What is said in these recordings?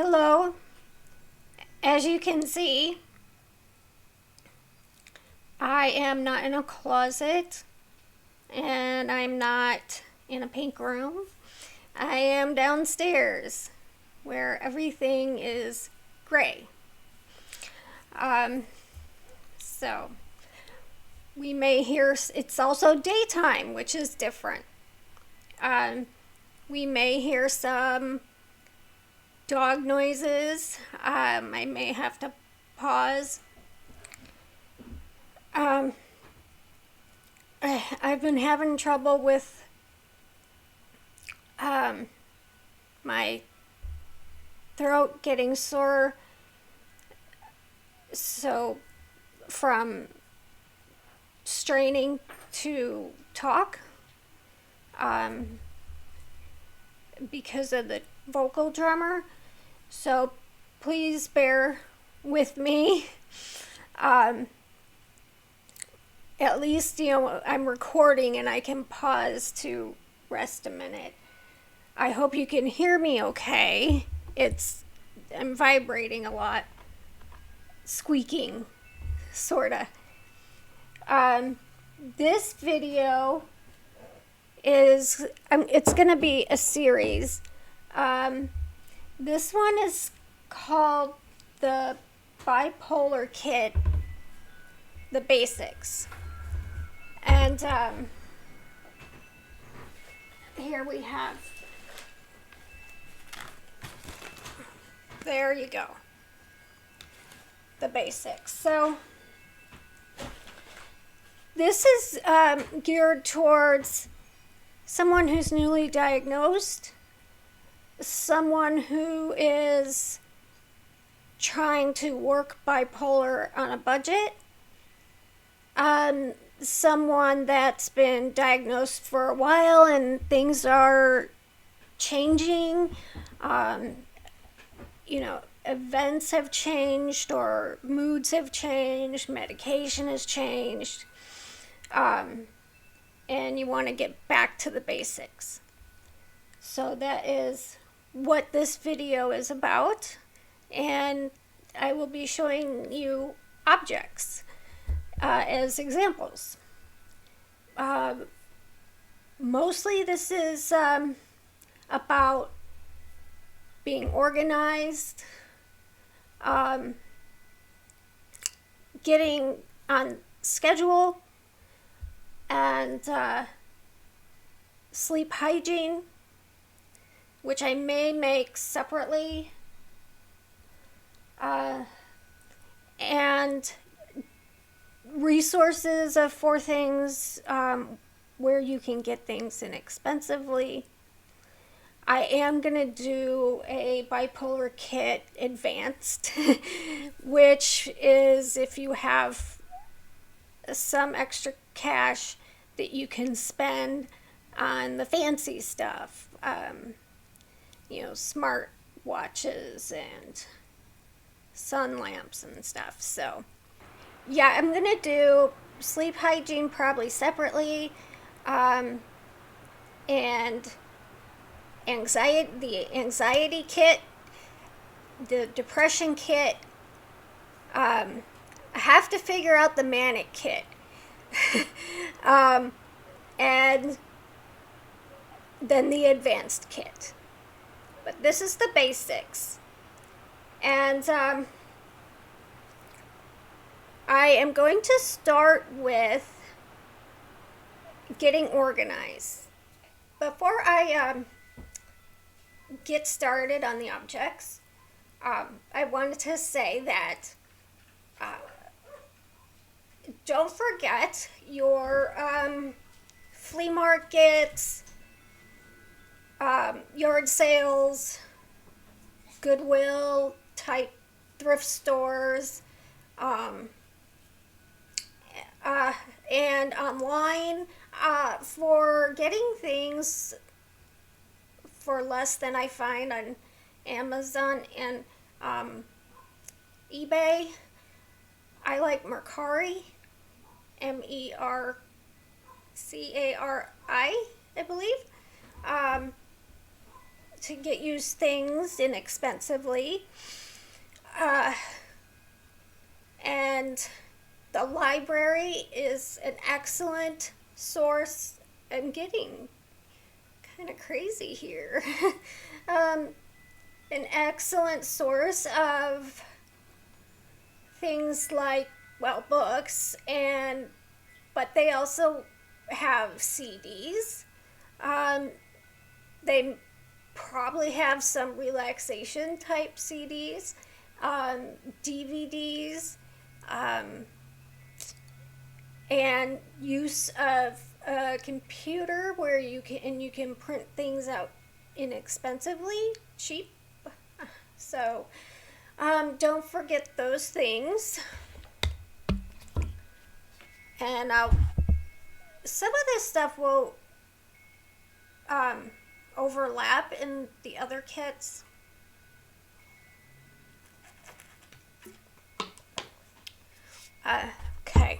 Hello. As you can see, I am not in a closet and I'm not in a pink room. I am downstairs where everything is gray. So we may hear, it's also daytime, which is different. We may hear some dog noises. I may have to pause. I've been having trouble with my throat getting sore, so from straining to talk because of the vocal tremor. So please bear with me. At least, I'm recording and I can pause to rest a minute. I hope you can hear me okay. I'm vibrating a lot. Squeaking, sorta. This video it's gonna be a series. This one is called the Bipolar Kit, the Basics. And here we have, there you go, the basics. So this is geared towards someone who's newly diagnosed, someone who is trying to work bipolar on a budget, someone that's been diagnosed for a while and things are changing. Events have changed or moods have changed, medication has changed, and you want to get back to the basics. So that is what this video is about, and I will be showing you objects as examples. Mostly this is about being organized, getting on schedule, and sleep hygiene, which I may make separately, and resources for things where you can get things inexpensively. I am going to do a bipolar kit advanced, which is if you have some extra cash that you can spend on the fancy stuff, smart watches and sun lamps and stuff. So yeah, I'm going to do sleep hygiene probably separately, and the anxiety kit, the depression kit. I have to figure out the manic kit. And then the advanced kit. But this is the basics. And I am going to start with getting organized. Before I get started on the objects, I wanted to say that don't forget your flea markets, yard sales, Goodwill type thrift stores, and online for getting things for less than I find on Amazon and eBay. I like Mercari, MERCARI, I believe. to get used things inexpensively. And the library is an excellent source. I'm getting kind of crazy here. An excellent source of things like, well, books, but they also have CDs. They probably have some relaxation type CDs, DVDs, and use of a computer where you can print things out inexpensively, cheap. So don't forget those things. And some of this stuff will overlap in the other kits. Okay.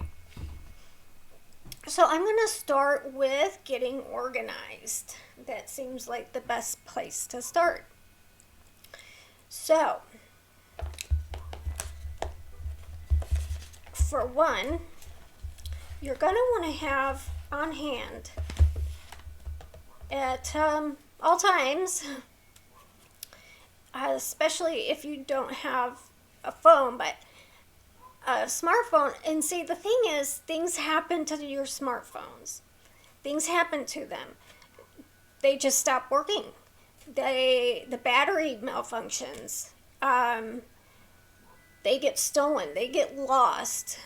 So I'm going to start with getting organized. That seems like the best place to start. So, for one, you're going to want to have on hand at all times, especially if you don't have a phone, but a smartphone. And see, the thing is, things happen to your smartphones. Things happen to them. They just stop working. The battery malfunctions. They get stolen. They get lost.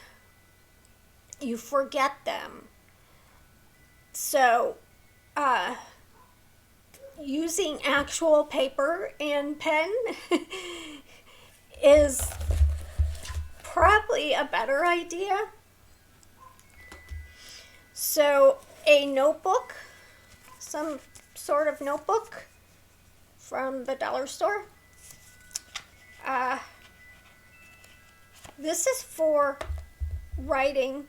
You forget them. So, using actual paper and pen is probably a better idea. So, a notebook, some sort of notebook from the dollar store. This is for writing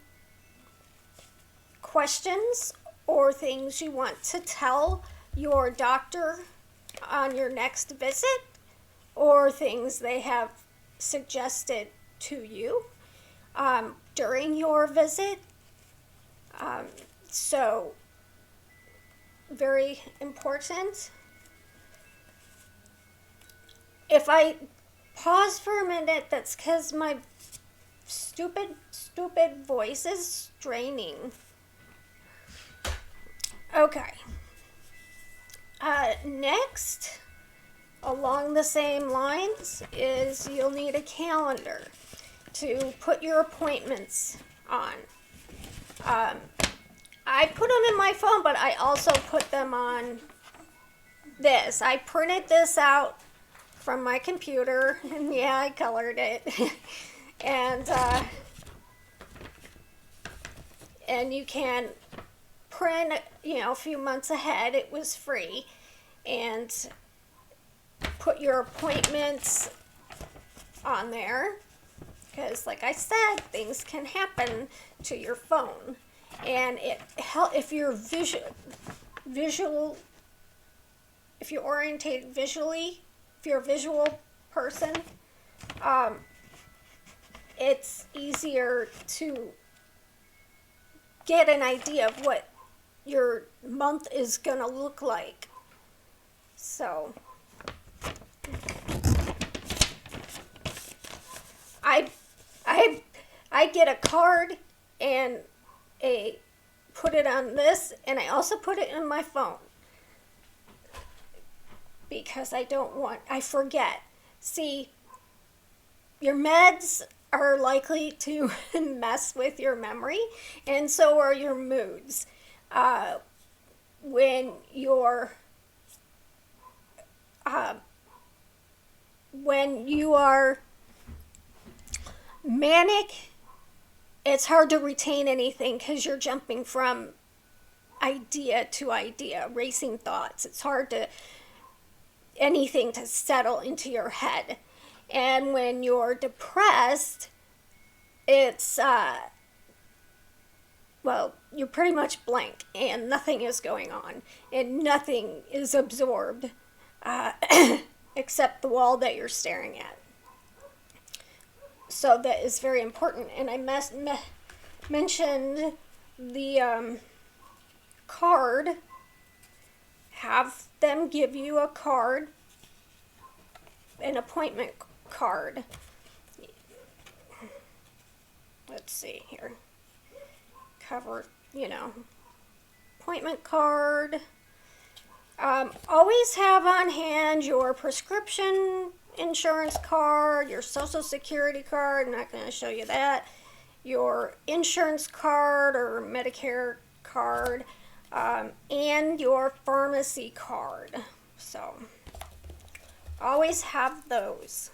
questions or things you want to tell your doctor on your next visit, or things they have suggested to you during your visit. So, very important. If I pause for a minute, that's because my stupid voice is straining. Okay. Next, along the same lines, is you'll need a calendar to put your appointments on. I put them in my phone, but I also put them on this. I printed this out from my computer, and yeah, I colored it. And you can print, a few months ahead. It was free. And put your appointments on there. Because, like I said, things can happen to your phone. And if you're if you're oriented visually, if you're a visual person, it's easier to get an idea of what your month is going to look like. So, I get a card and put it on this, and I also put it in my phone because I forget. See, your meds are likely to mess with your memory, and so are your moods. When you are manic, it's hard to retain anything because you're jumping from idea to idea, racing thoughts. It's hard to anything to settle into your head. And when you're depressed, it's you're pretty much blank and nothing is going on and nothing is absorbed. uh, except the wall that you're staring at. So that is very important. And I mentioned the card. Have them give you a card, an appointment card. Let's see here. Cover, appointment card. Always have on hand your prescription insurance card, your social security card. I'm not going to show you that. Your insurance card or Medicare card, and your pharmacy card. So always have those.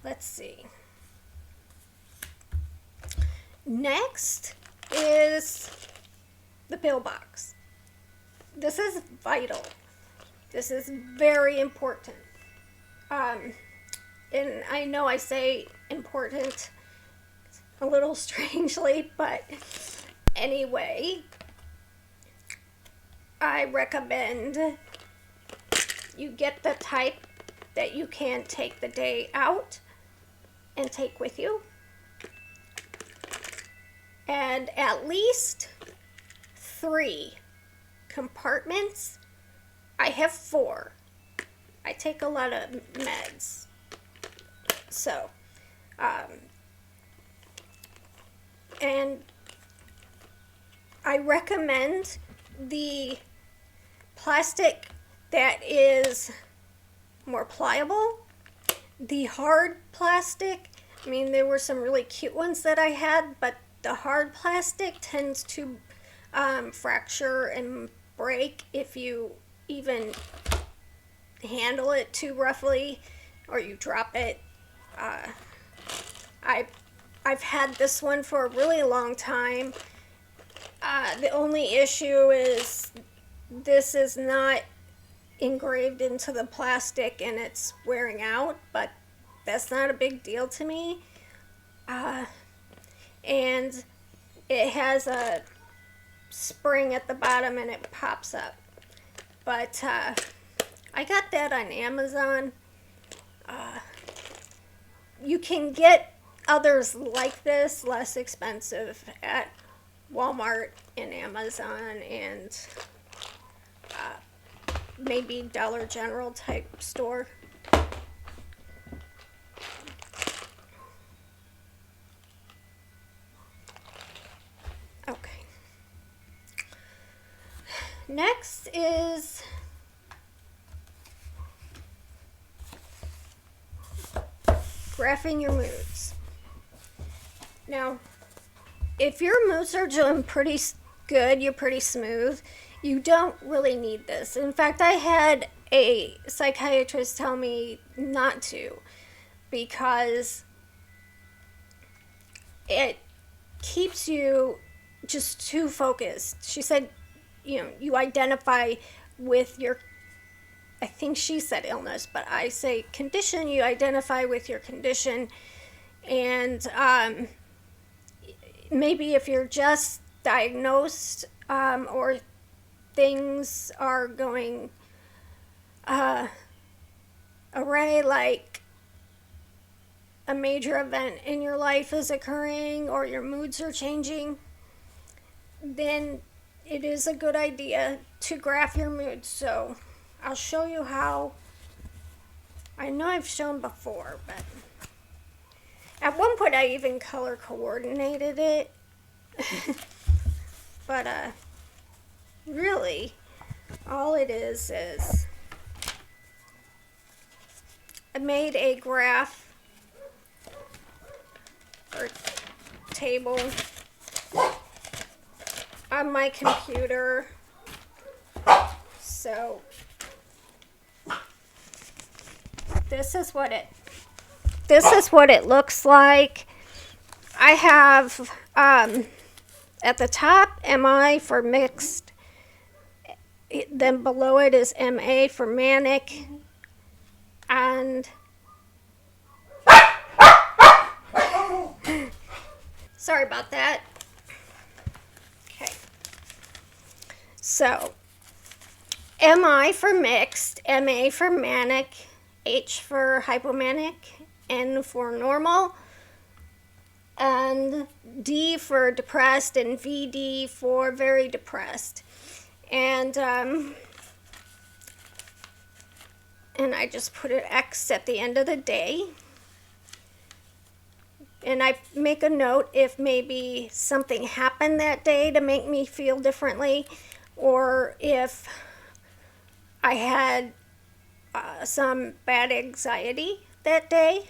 Let's see. Next is the pill box. This is vital. This is very important. And I know I say important a little strangely, but anyway, I recommend you get the type that you can take the day out and take with you. And at least 3 compartments. I have 4. I take a lot of meds. So, and I recommend the plastic that is more pliable. The hard plastic, I mean, there were some really cute ones that I had, but the hard plastic tends to fracture and break if you even handle it too roughly or you drop it. I've had this one for a really long time. The only issue is this is not engraved into the plastic and it's wearing out, but that's not a big deal to me. And it has a spring at the bottom and it pops up. But I got that on Amazon. You can get others like this, less expensive, at Walmart and Amazon and maybe Dollar General type store. Okay. Next is graphing your moods. Now, if your moods are doing pretty good, you're pretty smooth, you don't really need this. In fact, I had a psychiatrist tell me not to because it keeps you just too focused. She said, you identify with your, I think she said illness, but I say condition. You identify with your condition. And maybe if you're just diagnosed or things are going array, like a major event in your life is occurring or your moods are changing, then it is a good idea to graph your moods. So I'll show you how. I know I've shown before, but at one point I even color coordinated it. But really all it is I made a graph or table on my computer. So this is what it looks like. I have at the top MI for mixed, then below it is MA for manic, and sorry about that. Okay. So, MI for mixed, MA for manic, H for hypomanic, N for normal, and D for depressed, and VD for very depressed. And I just put an X at the end of the day. And I make a note if maybe something happened that day to make me feel differently, or if I had some bad anxiety that day.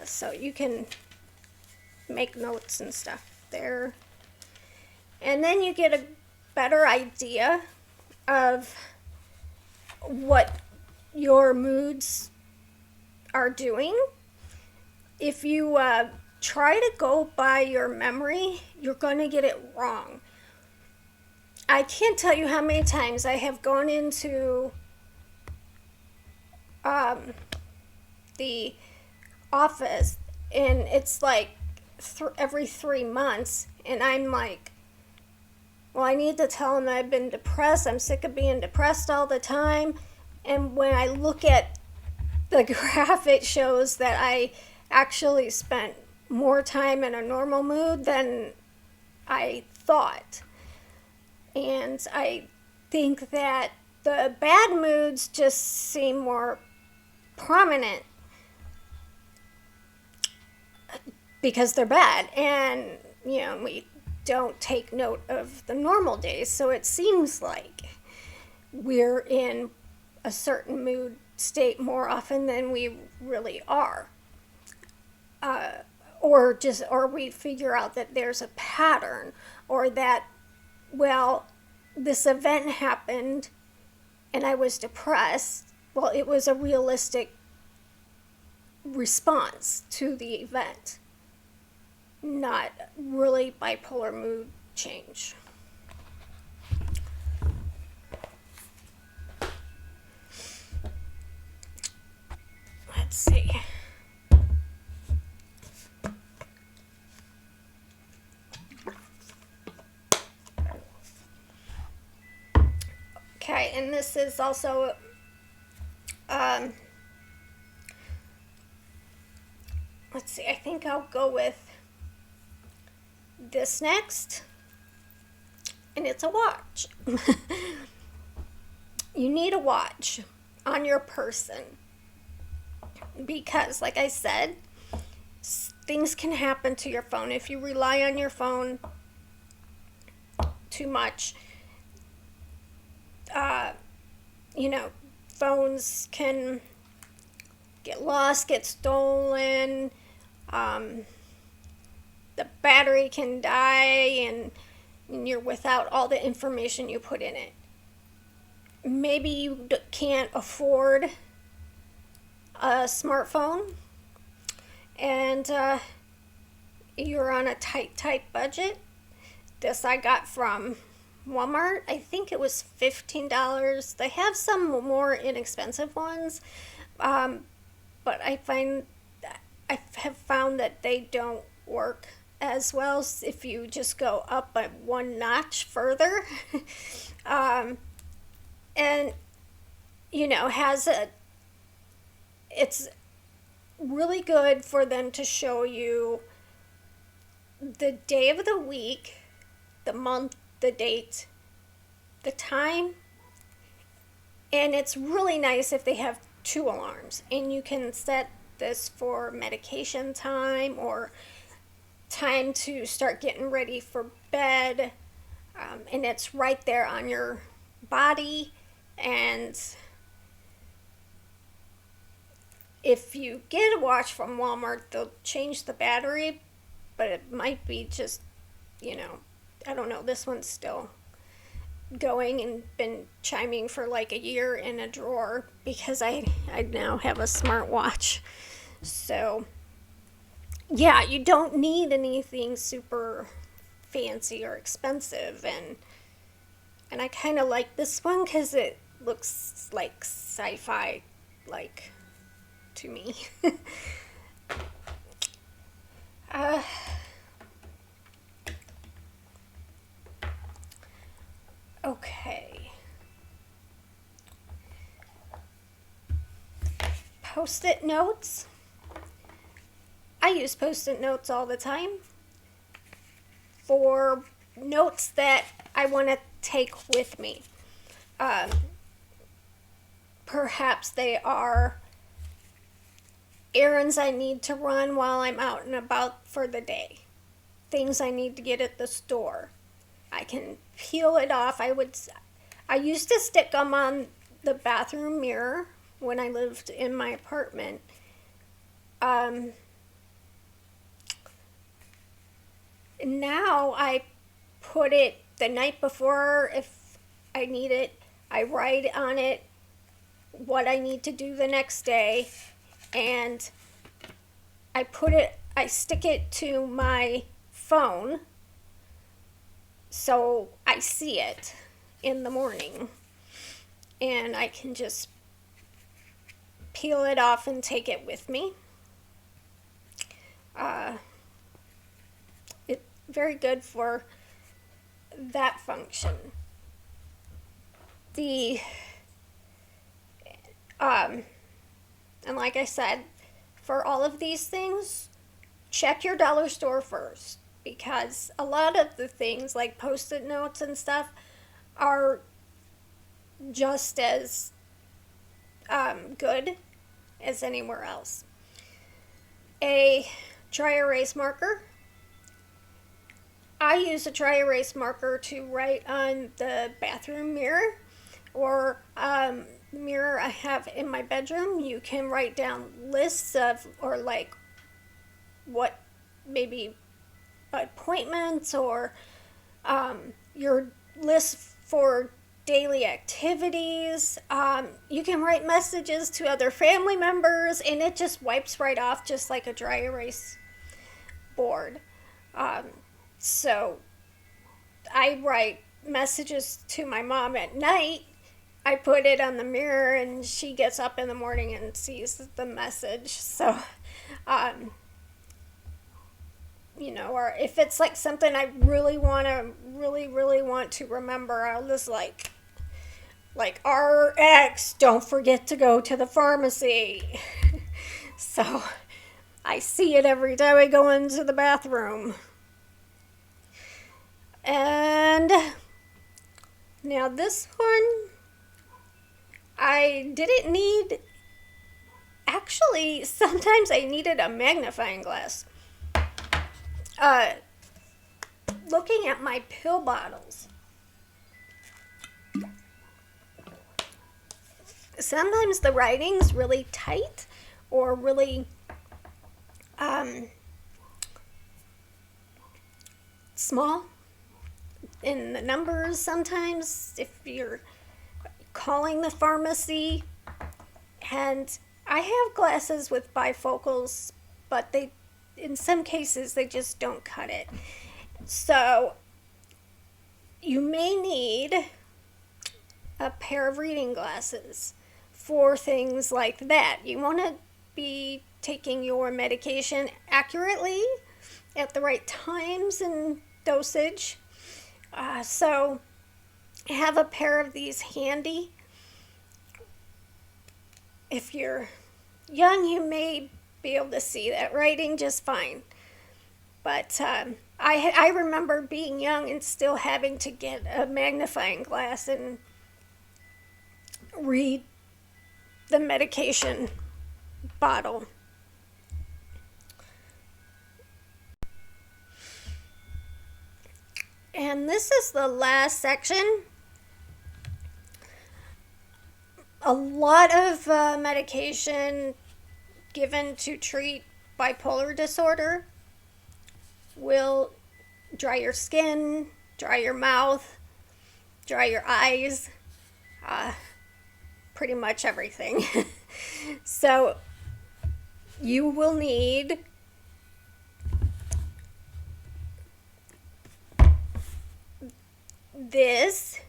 So you can make notes and stuff there. And then you get a better idea of what your moods are doing. If you try to go by your memory, you're going to get it wrong. I can't tell you how many times I have gone into the office, and it's like every 3 months, and I'm like, well, I need to tell them that I've been depressed. I'm sick of being depressed all the time. And when I look at the graph, it shows that I actually spent more time in a normal mood than I thought. And I think that the bad moods just seem more prominent because they're bad, and we don't take note of the normal days, so it seems like we're in a certain mood state more often than we really are. Or we figure out that there's a pattern, or that, well, this event happened and I was depressed. Well, it was a realistic response to the event, not really bipolar mood change. Let's see. Okay, and this is also let's see, I think I'll go with this next, and it's a watch. You need a watch on your person because, like I said, things can happen to your phone. If you rely on your phone too much, phones can get lost, get stolen, the battery can die, and you're without all the information you put in it. Maybe you can't afford a smartphone, and you're on a tight budget. This I got from Walmart. I think it was $15. They have some more inexpensive ones, but I have found that they don't work as well if you just go up one notch further. And it's really good for them to show you the day of the week, the month, the date, the time, and it's really nice if they have 2 alarms, and you can set this for medication time or time to start getting ready for bed, and it's right there on your body. And if you get a watch from Walmart, they'll change the battery, but it might be just, I don't know, this one's still going and been chiming for like a year in a drawer because I now have a smartwatch. So yeah, you don't need anything super fancy or expensive, and I kind of like this one because it looks like sci-fi, like, to me. Post-it notes. I use post-it notes all the time for notes that I want to take with me. Perhaps they are errands I need to run while I'm out and about for the day. Things I need to get at the store. I can peel it off. I used to stick them on the bathroom mirror when I lived in my apartment. Now I put it the night before if I need it. I write on it what I need to do the next day, and I stick it to my phone so I see it in the morning, and I can just peel it off and take it with me. It's very good for that function. And like I said, for all of these things, check your dollar store first, because a lot of the things like post-it notes and stuff are just as good as anywhere else. A dry erase marker. I use a dry erase marker to write on the bathroom mirror or the mirror I have in my bedroom. You can write down lists of, or like what maybe appointments or your list for daily activities. You can write messages to other family members, and it just wipes right off just like a dry erase board. So I write messages to my mom at night. I put it on the mirror, and she gets up in the morning and sees the message. So, or if it's like something I really want to remember, I'll just like RX, don't forget to go to the pharmacy. So I see it every time I go into the bathroom. And now this one, I didn't need, actually, sometimes I needed a magnifying glass. Looking at my pill bottles, sometimes the writing's really tight or really small in the numbers. Sometimes if you're calling the pharmacy, and I have glasses with bifocals, but in some cases they just don't cut it. So you may need a pair of reading glasses for things like that. You want to be taking your medication accurately at the right times and dosage. So have a pair of these handy. If you're young, you may be able to see that writing just fine. But I remember being young and still having to get a magnifying glass and read the medication bottle. And this is the last section. A lot of medication given to treat bipolar disorder will dry your skin, dry your mouth, dry your eyes, pretty much everything. So you will need this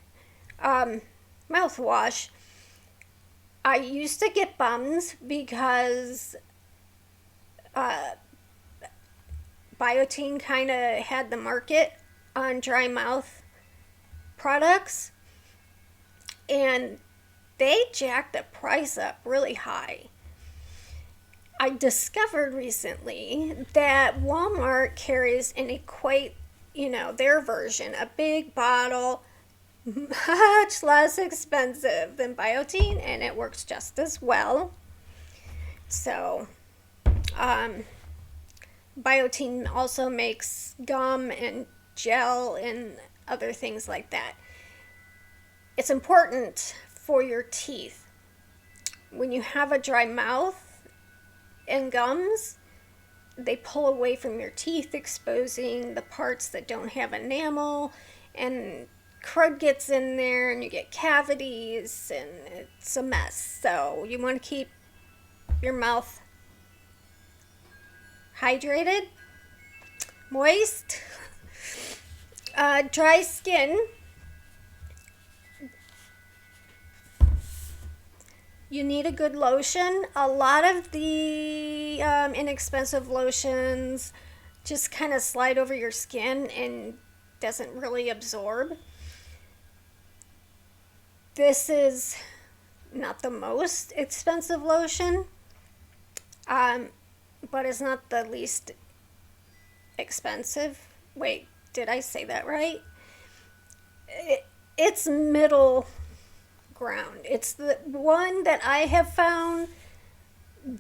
mouthwash. I used to get bums because Biotine kind of had the market on dry mouth products, and they jacked the price up really high. I discovered recently that Walmart carries an equate, their version, a big bottle, much less expensive than Biotine, and it works just as well. So, Biotine also makes gum and gel and other things like that. It's important for your teeth. When you have a dry mouth and gums, they pull away from your teeth, exposing the parts that don't have enamel, and crud gets in there and you get cavities and it's a mess. So you want to keep your mouth hydrated, moist. Dry skin, you need a good lotion. A lot of the inexpensive lotions just kind of slide over your skin and doesn't really absorb. This is not the most expensive lotion, but it's not the least expensive. Wait, did I say that right? It's middle ground. It's the one that I have found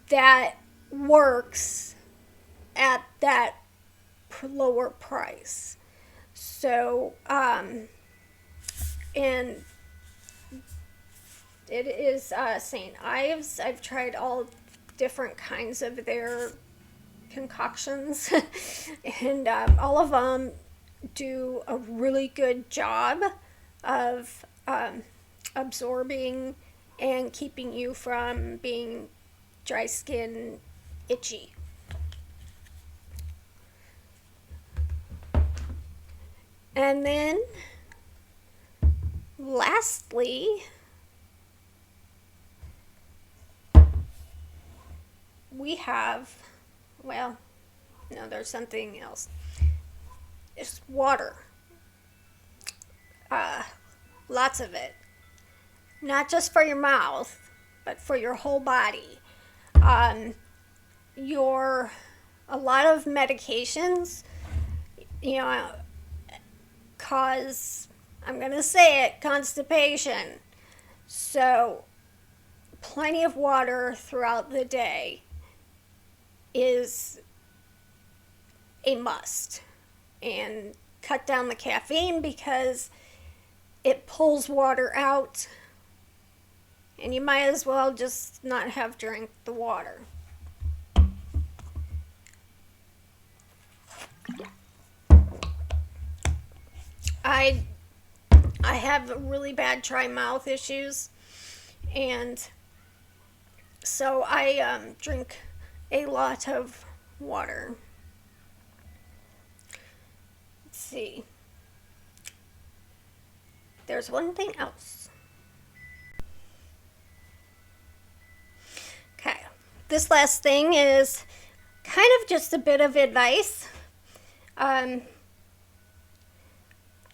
that works at that lower price. So, and it is St. Ives. I've tried all different kinds of their concoctions, and all of them do a really good job of absorbing and keeping you from being dry skin, itchy. And then lastly, we have, well, no, there's something else. It's water. Lots of it. Not just for your mouth, but for your whole body. A lot of medications, cause, I'm going to say it, constipation. So, plenty of water throughout the day is a must. And cut down the caffeine because it pulls water out. And you might as well just not have drank the water. I have really bad dry mouth issues, and so I drink a lot of water. Let's see. There's one thing else. Okay, this last thing is kind of just a bit of advice.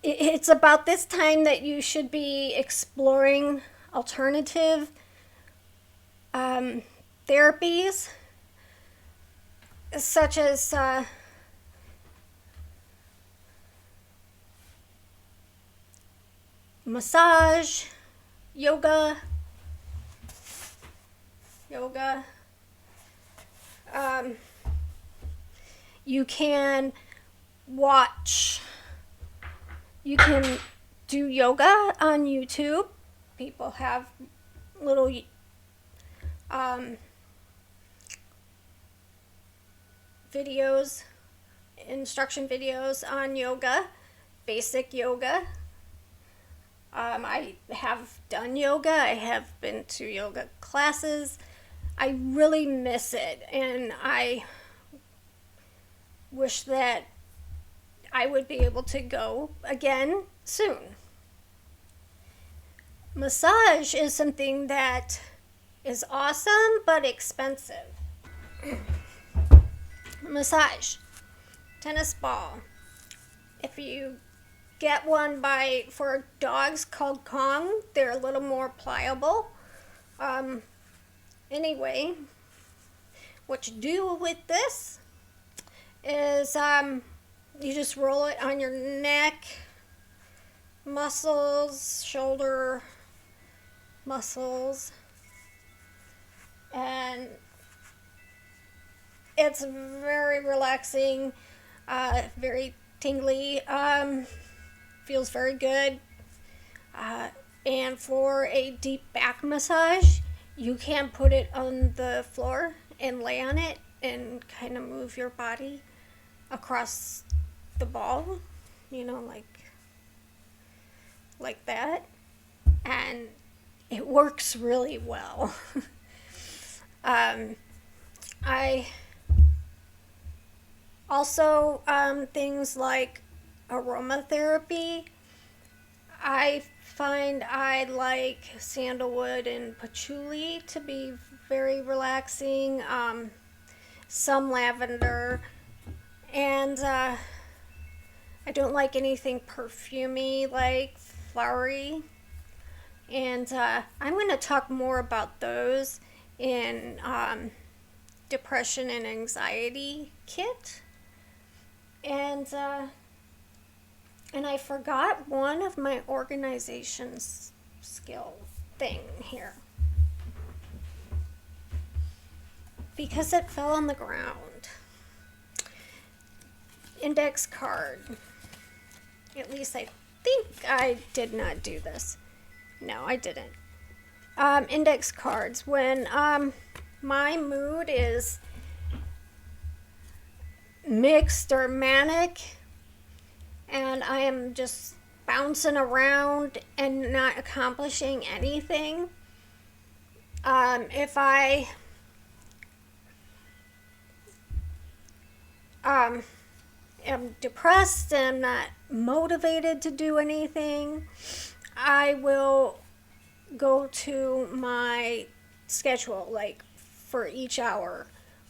It's about this time that you should be exploring alternative therapies, such as massage, yoga. You can do yoga on YouTube. People have little videos, instruction videos on yoga, basic yoga. I have done yoga. I have been to yoga classes. I really miss it, and I wish that I would be able to go again soon. Massage is something that is awesome but expensive. Massage, tennis ball. If you get one for dogs called Kong, they're a little more pliable. Anyway, what you do with this is you just roll it on your neck, muscles, shoulder muscles, and it's very relaxing, very tingly, feels very good. And for a deep back massage, you can put it on the floor and lay on it and kind of move your body across the ball, like that. And it works really well. I also, things like aromatherapy. I find I like sandalwood and patchouli to be very relaxing. Some lavender, and I don't like anything perfumey, like flowery. And I'm going to talk more about those in depression and anxiety kit. And I forgot one of my organization's skill thing here because it fell on the ground. Index card. At least I think I did not do this. No, I didn't. Index cards. When my mood is mixed or manic and I am just bouncing around and not accomplishing anything, if I am depressed and I'm not motivated to do anything, I will go to my schedule, like for each hour,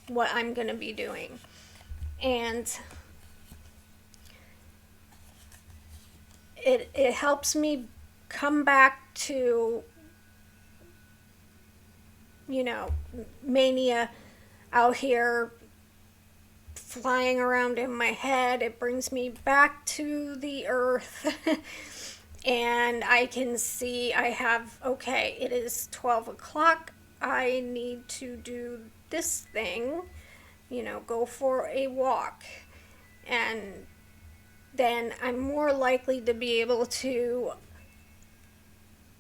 what I'm going to be doing. And it helps me come back to, mania out here flying around in my head. It brings me back to the earth. And I can see it is 12 o'clock. I need to do this thing, go for a walk. And then I'm more likely to be able to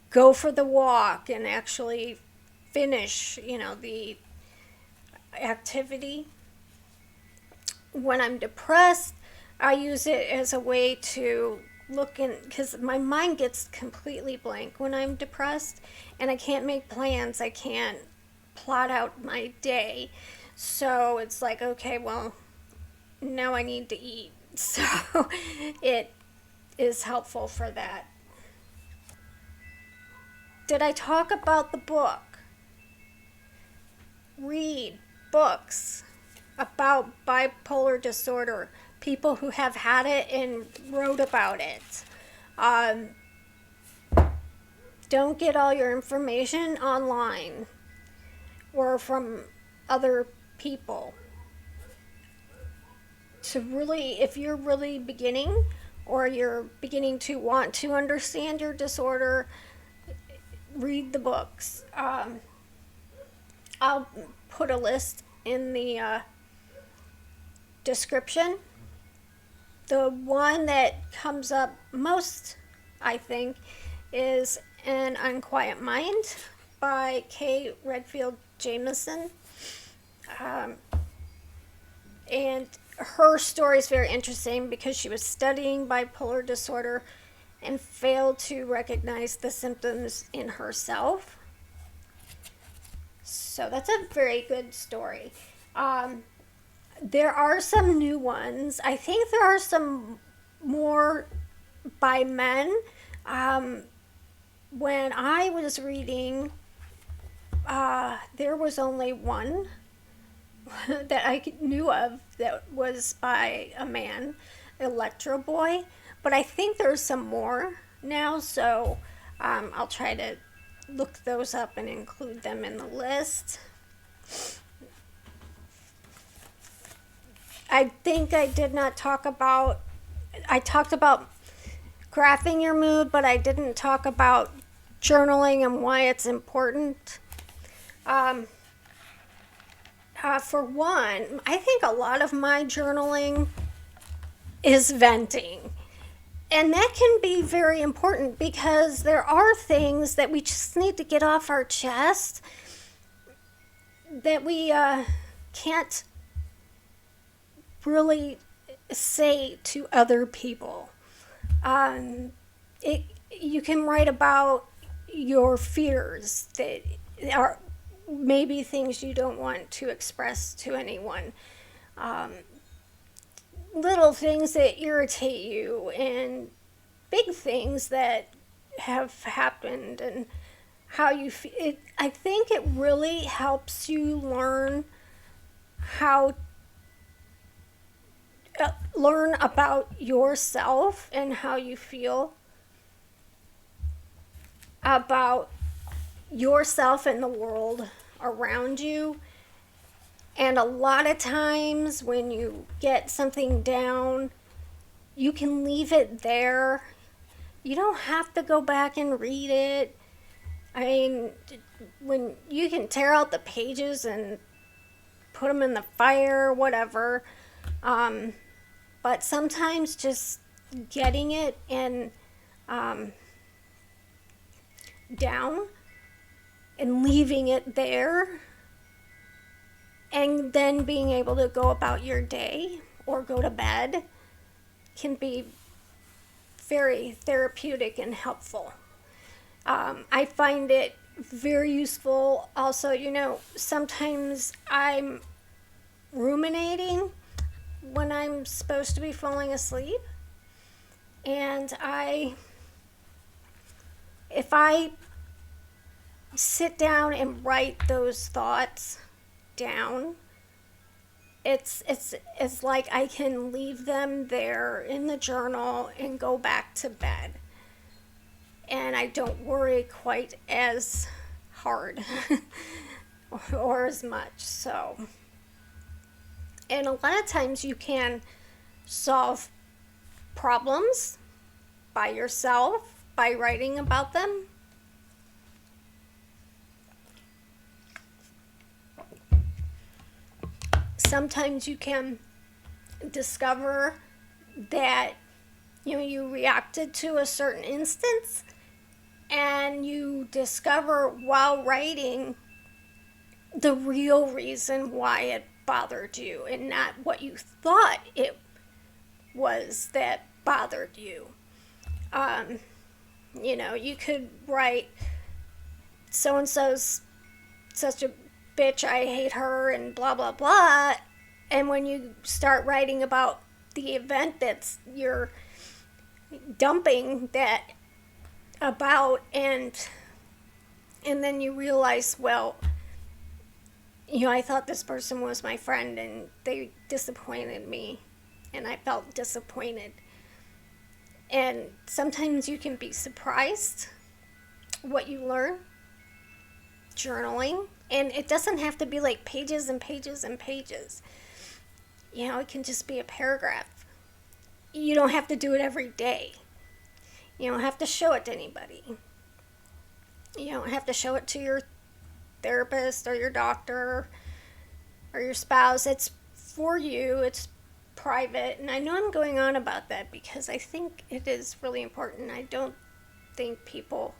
go for the walk and actually finish, the activity. When I'm depressed, I use it as a way to because my mind gets completely blank when I'm depressed and I can't make plans. I can't plot out my day. So it's like, okay, well, now I need to eat. So it is helpful for that. Did I talk about the book? Read books about bipolar disorder. People who have had it and wrote about it. Don't get all your information online or from other people. If you're really beginning or you're beginning to want to understand your disorder, read the books. I'll put a list in the description. The one that comes up most, I think, is An Unquiet Mind by Kay Redfield Jamison. And her story is very interesting because she was studying bipolar disorder and failed to recognize the symptoms in herself. So that's a very good story. There are some new ones. I think there are some more by men. When I was reading, there was only one that I knew of that was by a man, Electro Boy. But I think there's some more now, so I'll try to look those up and include them in the list. I think I did not talk about, I talked about graphing your mood, but I didn't talk about journaling and why it's important. For one, I think a lot of my journaling is venting. And that can be very important because there are things that we just need to get off our chest that we can't really say to other people. You can write about your fears that are maybe things you don't want to express to anyone. Little things that irritate you and big things that have happened and how you feel. I think it really helps you learn how learn about yourself and how you feel about yourself and the world around you. And a lot of times when you get something down, you can leave it there. You don't have to go back and read it. I mean, when you can tear out the pages and put them in the fire, whatever. But sometimes just getting it and down and leaving it there and then being able to go about your day or go to bed can be very therapeutic and helpful. I find it very useful. Also, sometimes I'm ruminating when I'm supposed to be falling asleep. And if I sit down and write those thoughts down, it's like I can leave them there in the journal and go back to bed. And I don't worry quite as hard or as much. So, and a lot of times you can solve problems by yourself by writing about them. Sometimes you can discover that you reacted to a certain instance, and you discover while writing the real reason why it bothered you and not what you thought it was that bothered you. You could write, so-and-so's such a bitch, I hate her, and blah, blah, blah. And when you start writing about the event that's you're dumping that about, and then you realize, well, I thought this person was my friend and they disappointed me and I felt disappointed. And sometimes you can be surprised what you learn journaling, and it doesn't have to be like pages and pages and pages. It can just be a paragraph. You don't have to do it every day. You don't have to show it to anybody. You don't have to show it to your therapist or your doctor or your spouse. It's for you. It's private. And I know I'm going on about that because I think it is really important. I don't think people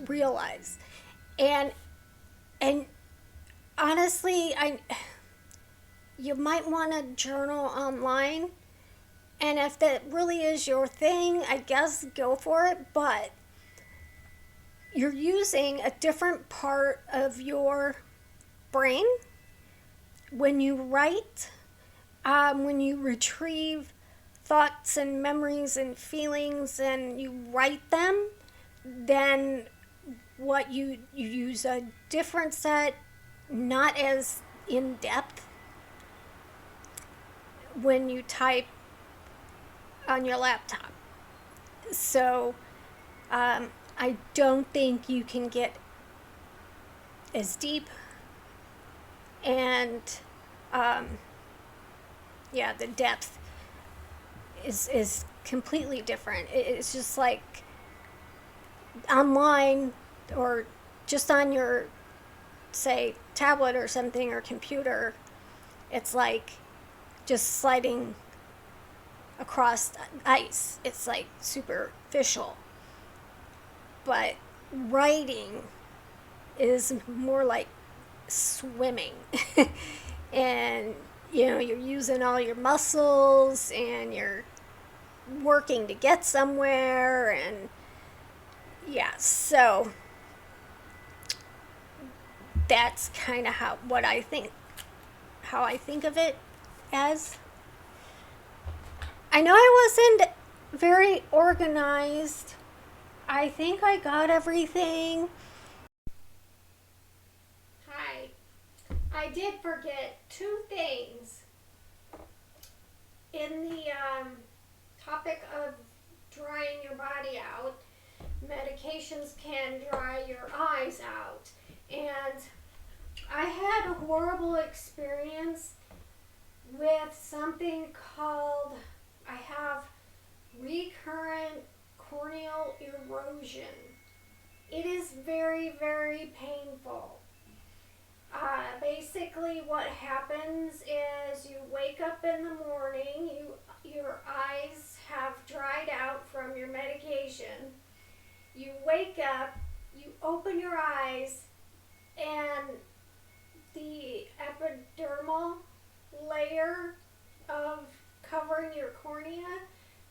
realize. And honestly, you might want to journal online. And if that really is your thing, I guess go for it. But you're using a different part of your brain when you write, when you retrieve thoughts and memories and feelings and you write them, then what you use a different set, not as in depth when you type on your laptop. So I don't think you can get as deep and Yeah, the depth is completely different. It's just like online or just on your, say, tablet or something or computer. It's like just sliding across ice. It's like superficial. But writing is more like swimming. And you're using all your muscles and you're working to get somewhere. And yeah, so that's kind of how I think of it as. I know I wasn't very organized. I think I got everything. Hi. I did forget two things in the topic of drying your body out. Medications can dry your eyes out. And I had a horrible experience with something called, I have recurrent corneal erosion. It is very, very painful. Basically, what happens is you wake up in the morning, your eyes have dried out from your medication. You wake up, you open your eyes, and the epidermal layer of covering your cornea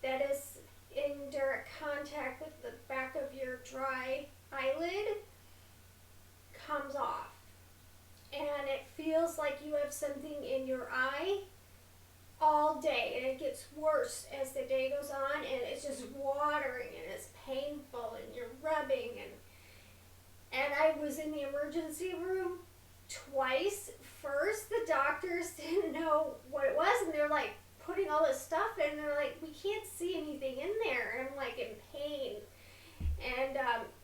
that is in direct contact with the back of your dry eyelid comes off. And it feels like you have something in your eye all day, and it gets worse as the day goes on, and it's just watering and it's painful and you're rubbing, and I was in the emergency room twice. First, the doctors didn't know what it was, and they're like putting all this stuff in, and they're like, we can't see anything in there, and I'm like in pain. And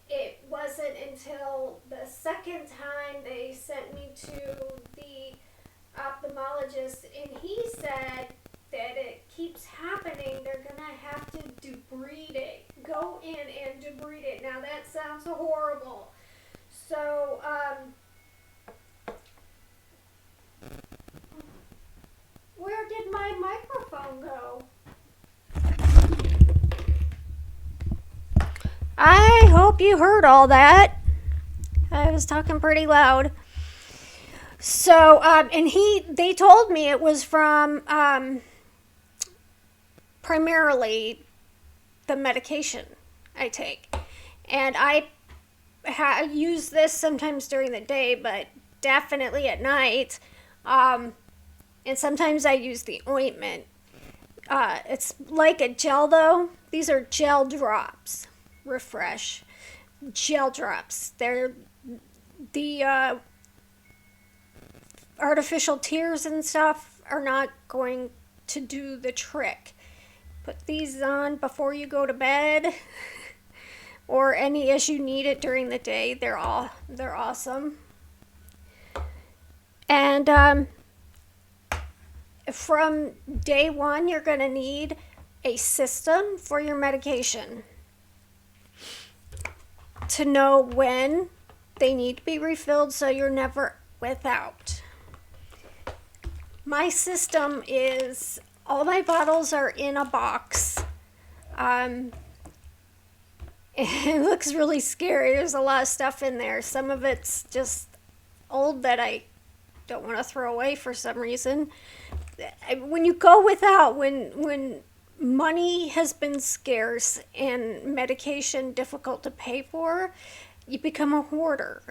it wasn't until the second time they sent me to the ophthalmologist, and he said that it keeps happening. They're gonna have to debride it, go in and debride it. Now that sounds horrible. So where did my microphone go? I hope you heard all that. I was talking pretty loud. So, and they told me it was from primarily the medication I take. And I use this sometimes during the day, but definitely at night. And sometimes I use the ointment. It's like a gel, though. These are gel drops. Refresh. Gel drops. They're the artificial tears and stuff are not going to do the trick. Put these on before you go to bed, or any as you need it during the day. They're awesome. And from day one, you're going to need a system for your medication to know when they need to be refilled, so you're never without. My system is all my bottles are in a box. It looks really scary. There's a lot of stuff in there. Some of it's just old that I don't want to throw away for some reason. When you go without, when money has been scarce and medication difficult to pay for, you become a hoarder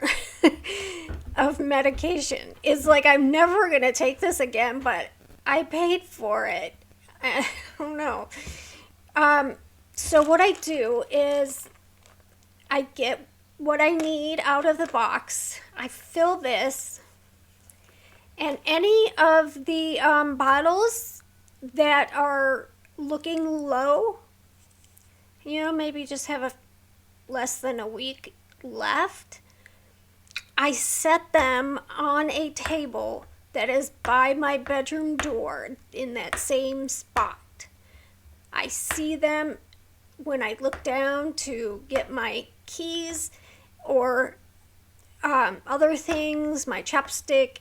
of medication. It's like, I'm never going to take this again, but I paid for it. I don't know. So what I do is I get what I need out of the box. I fill this, and any of the bottles that are looking low, maybe just have less than a week left, I set them on a table that is by my bedroom door in that same spot. I see them when I look down to get my keys or other things, my chapstick.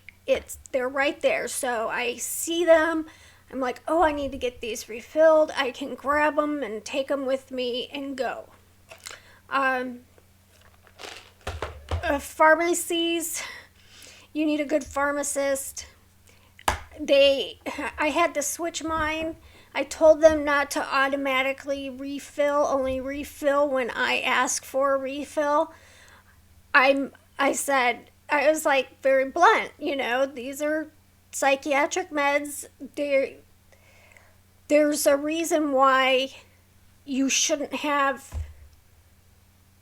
They're right there. So I see them. I'm like, oh, I need to get these refilled. I can grab them and take them with me and go. Pharmacies, you need a good pharmacist. I had to switch mine. I told them not to automatically refill, only refill when I ask for a refill. I was like very blunt, these are psychiatric meds. There's a reason why you shouldn't have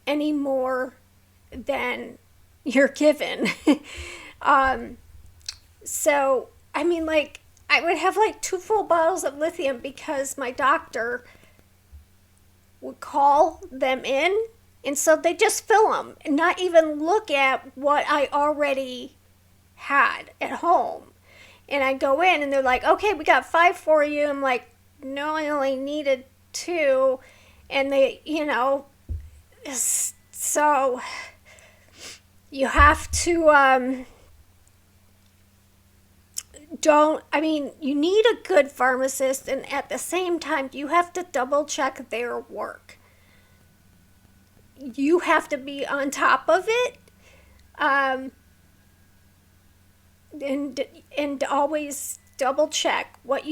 any more than you're given. So, I mean, like, I would have like 2 full bottles of lithium because my doctor would call them in, and so they just fill them and not even look at what I already had at home. And I go in and they're like, okay, we got 5 for you. I'm like, no, I only needed 2. And they, so you have to, you need a good pharmacist, and at the same time, you have to double check their work. You have to be on top of it, and always double check what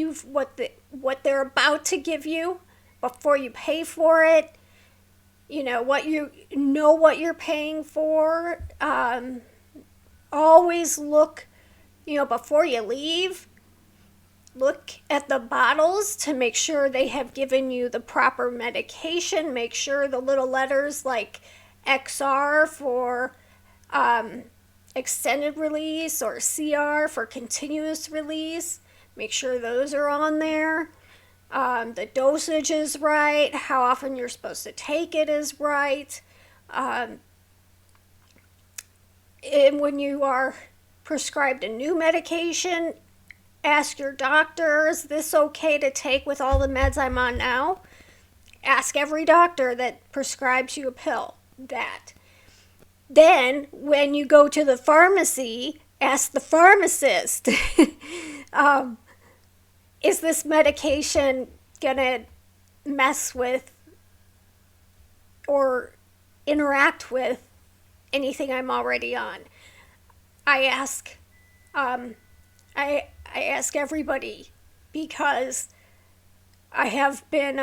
they're about to give you before you pay for it. What you're paying for. Always look, before you leave, look at the bottles to make sure they have given you the proper medication. Make sure the little letters like XR for extended release or CR for continuous release. Make sure those are on there. The dosage is right. How often you're supposed to take it is right. And when you are prescribed a new medication, ask your doctor, is this okay to take with all the meds I'm on now? Ask every doctor that prescribes you a pill that. Then, when you go to the pharmacy, ask the pharmacist, is this medication going to mess with or interact with anything I'm already on? I ask everybody because I have been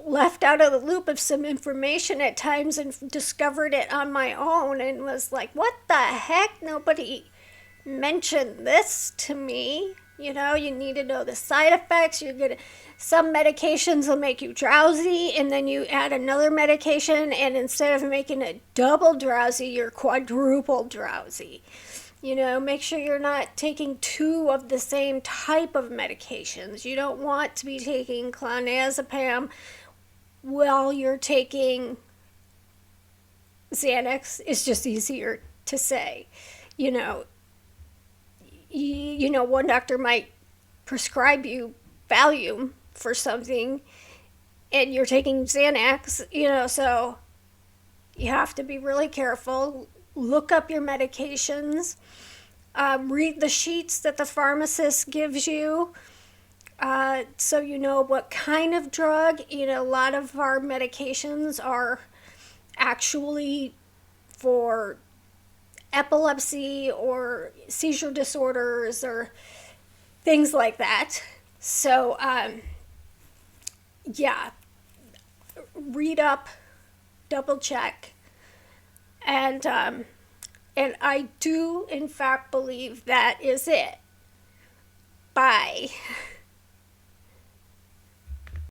left out of the loop of some information at times and discovered it on my own and was like, what the heck? Nobody mentioned this to me. You need to know the side effects. Some medications will make you drowsy, and then you add another medication, and instead of making it double drowsy, you're quadruple drowsy. Make sure you're not taking 2 of the same type of medications. You don't want to be taking clonazepam while you're taking Xanax. It's just easier to say. One doctor might prescribe you Valium for something, and you're taking Xanax, so you have to be really careful. Look up your medications. Read the sheets that the pharmacist gives you, so you know what kind of drug. A lot of our medications are actually for epilepsy or seizure disorders or things like that. So, read up, double check, and I do in fact believe that is it. Bye.